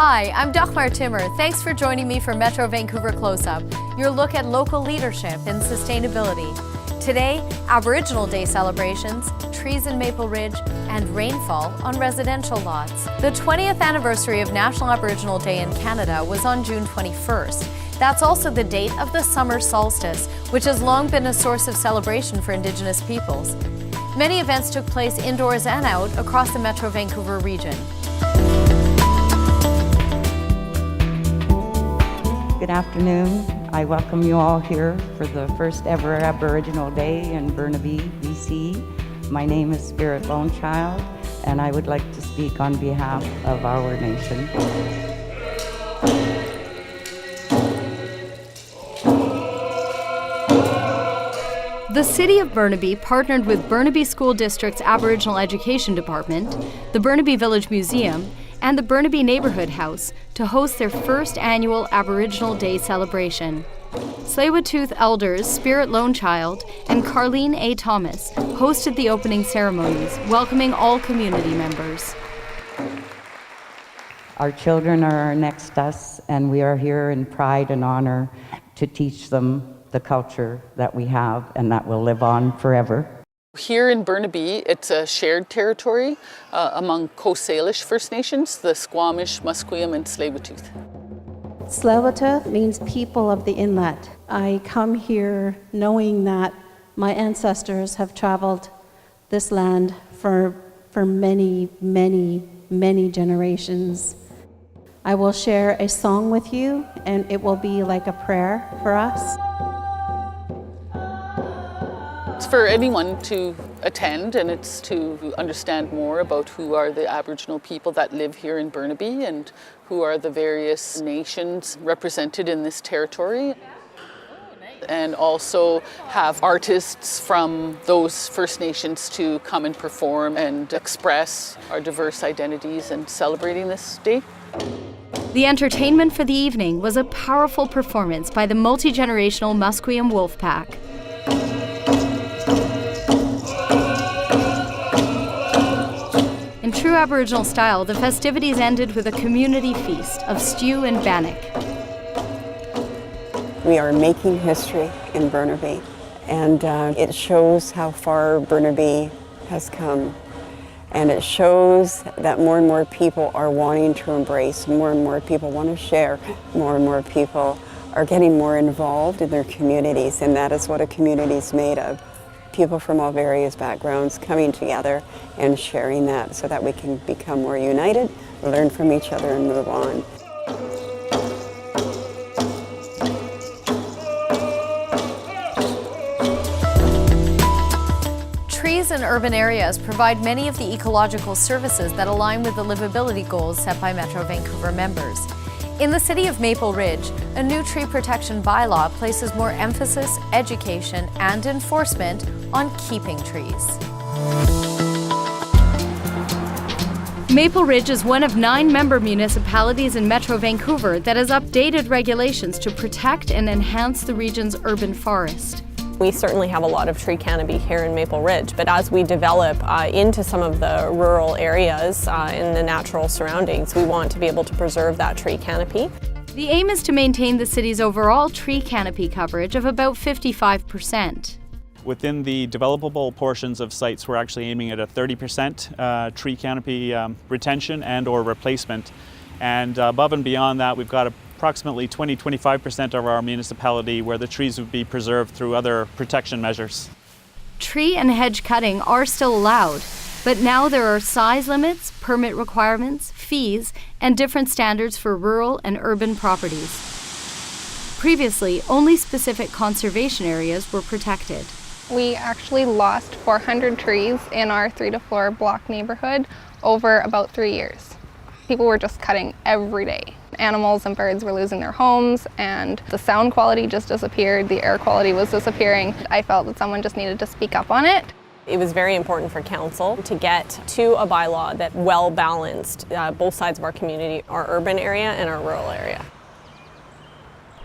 Hi, I'm Dagmar Timmer. Thanks for joining me for Metro Vancouver Close-Up, your look at local leadership and sustainability. Today, Aboriginal Day celebrations, trees in Maple Ridge, and rainfall on residential lots. The 20th anniversary of National Aboriginal Day in Canada was on June 21st. That's also the date of the summer solstice, which has long been a source of celebration for Indigenous peoples. Many events took place indoors and out across the Metro Vancouver region. Good afternoon. I welcome you all here for the first ever Aboriginal Day in Burnaby, BC. My name is Spirit Lone Child, and I would like to speak on behalf of our nation. The City of Burnaby partnered with Burnaby School District's Aboriginal Education Department, the Burnaby Village Museum, and the Burnaby Neighbourhood House to host their first annual Aboriginal Day celebration. Tsleil-Waututh elders Spirit Lone Child and Carleen A. Thomas hosted the opening ceremonies, welcoming all community members. Our children are our next us, and we are here in pride and honor to teach them the culture that we have and that will live on forever. Here in Burnaby, it's a shared territory among Coast Salish First Nations, the Squamish, Musqueam, and Tsleil-Waututh. Tsleil-Waututh means people of the inlet. I come here knowing that my ancestors have traveled this land for many, many, many generations. I will share a song with you, and it will be like a prayer for us. It's for anyone to attend, and it's to understand more about who are the Aboriginal people that live here in Burnaby and who are the various nations represented in this territory. And also have artists from those First Nations to come and perform and express our diverse identities and celebrating this day. The entertainment for the evening was a powerful performance by the multi-generational Musqueam Wolf Pack. In true Aboriginal style, the festivities ended with a community feast of stew and bannock. We are making history in Burnaby, and it shows how far Burnaby has come. And it shows that more and more people are wanting to embrace, more and more people want to share, more and more people are getting more involved in their communities, and that is what a community is made of. People from all various backgrounds coming together and sharing that so that we can become more united, learn from each other, and move on. Trees in urban areas provide many of the ecological services that align with the livability goals set by Metro Vancouver members. In the city of Maple Ridge, a new tree protection bylaw places more emphasis, education, and enforcement on keeping trees. Maple Ridge is one of 9 member municipalities in Metro Vancouver that has updated regulations to protect and enhance the region's urban forest. We certainly have a lot of tree canopy here in Maple Ridge, but as we develop into some of the rural areas in the natural surroundings, we want to be able to preserve that tree canopy. The aim is to maintain the city's overall tree canopy coverage of about 55%. Within the developable portions of sites, we're actually aiming at a 30% tree canopy retention and or replacement. And above and beyond that, we've got approximately 20-25% of our municipality where the trees would be preserved through other protection measures. Tree and hedge cutting are still allowed, but now there are size limits, permit requirements, fees, and different standards for rural and urban properties. Previously, only specific conservation areas were protected. We actually lost 400 trees in our 3 to 4 block neighborhood over about 3 years. People were just cutting every day. Animals and birds were losing their homes, and the sound quality just disappeared, the air quality was disappearing. I felt that someone just needed to speak up on it. It was very important for council to get to a bylaw that well balanced both sides of our community, our urban area and our rural area.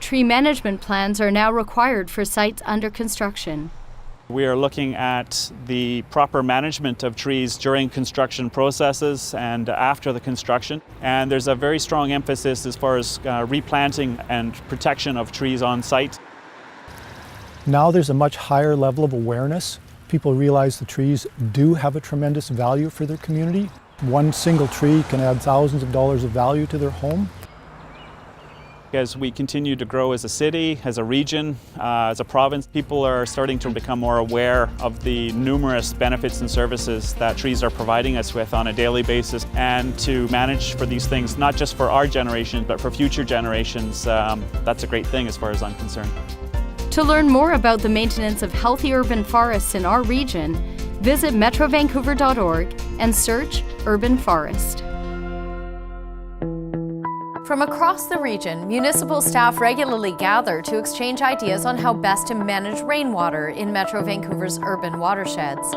Tree management plans are now required for sites under construction. We are looking at the proper management of trees during construction processes and after the construction. And there's a very strong emphasis as far as replanting and protection of trees on site. Now there's a much higher level of awareness. People realize the trees do have a tremendous value for their community. One single tree can add thousands of dollars of value to their home. As we continue to grow as a city, as a region, as a province, people are starting to become more aware of the numerous benefits and services that trees are providing us with on a daily basis, and to manage for these things, not just for our generation, but for future generations. That's a great thing as far as I'm concerned. To learn more about the maintenance of healthy urban forests in our region, visit metrovancouver.org and search Urban Forest. From across the region, municipal staff regularly gather to exchange ideas on how best to manage rainwater in Metro Vancouver's urban watersheds.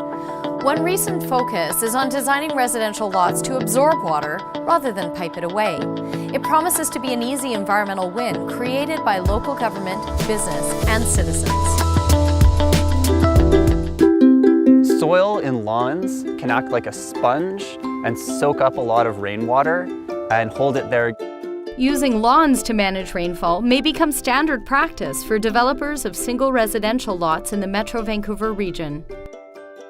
One recent focus is on designing residential lots to absorb water rather than pipe it away. It promises to be an easy environmental win created by local government, business, and citizens. Soil in lawns can act like a sponge and soak up a lot of rainwater and hold it there. Using lawns to manage rainfall may become standard practice for developers of single residential lots in the Metro Vancouver region.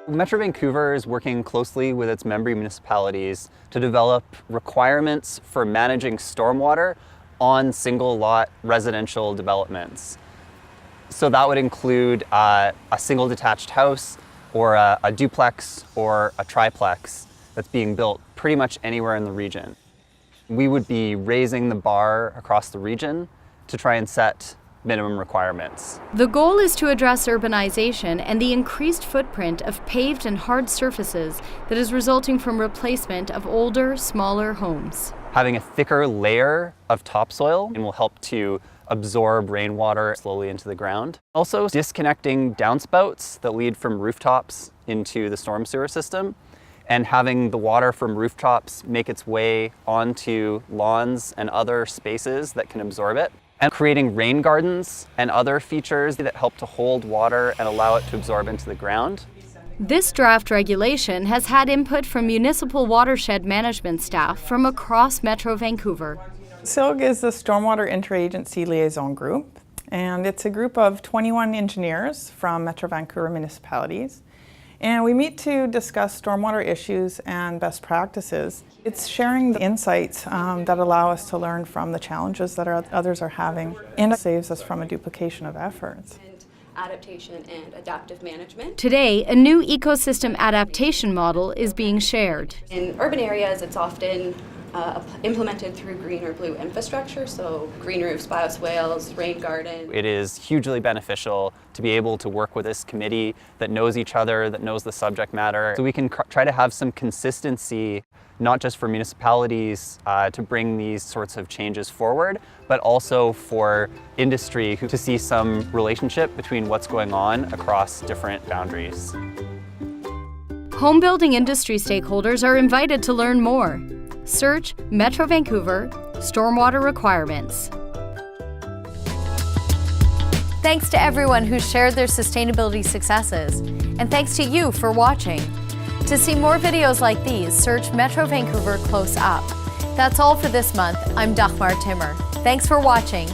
Metro Vancouver is working closely with its member municipalities to develop requirements for managing stormwater on single lot residential developments. So that would include a single detached house or a duplex or a triplex that's being built pretty much anywhere in the region. We would be raising the bar across the region to try and set minimum requirements. The goal is to address urbanization and the increased footprint of paved and hard surfaces that is resulting from replacement of older, smaller homes. Having a thicker layer of topsoil will help to absorb rainwater slowly into the ground. Also, disconnecting downspouts that lead from rooftops into the storm sewer system, and having the water from rooftops make its way onto lawns and other spaces that can absorb it. And creating rain gardens and other features that help to hold water and allow it to absorb into the ground. This draft regulation has had input from municipal watershed management staff from across Metro Vancouver. SILG is the Stormwater Interagency Liaison group, and it's a group of 21 engineers from Metro Vancouver municipalities. And we meet to discuss stormwater issues and best practices. It's sharing the insights that allow us to learn from the challenges that others are having, and it saves us from a duplication of efforts. Adaptation and adaptive management. Today, a new ecosystem adaptation model is being shared. In urban areas, it's often implemented through green or blue infrastructure, so green roofs, bioswales, rain garden. It is hugely beneficial to be able to work with this committee that knows each other, that knows the subject matter, so we can try to have some consistency, not just for municipalities to bring these sorts of changes forward, but also for industry to see some relationship between what's going on across different boundaries. Home building industry stakeholders are invited to learn more. Search Metro Vancouver Stormwater Requirements. Thanks to everyone who shared their sustainability successes, and thanks to you for watching. To see more videos like these, search Metro Vancouver Close Up. That's all for this month. I'm Dagmar Timmer. Thanks for watching.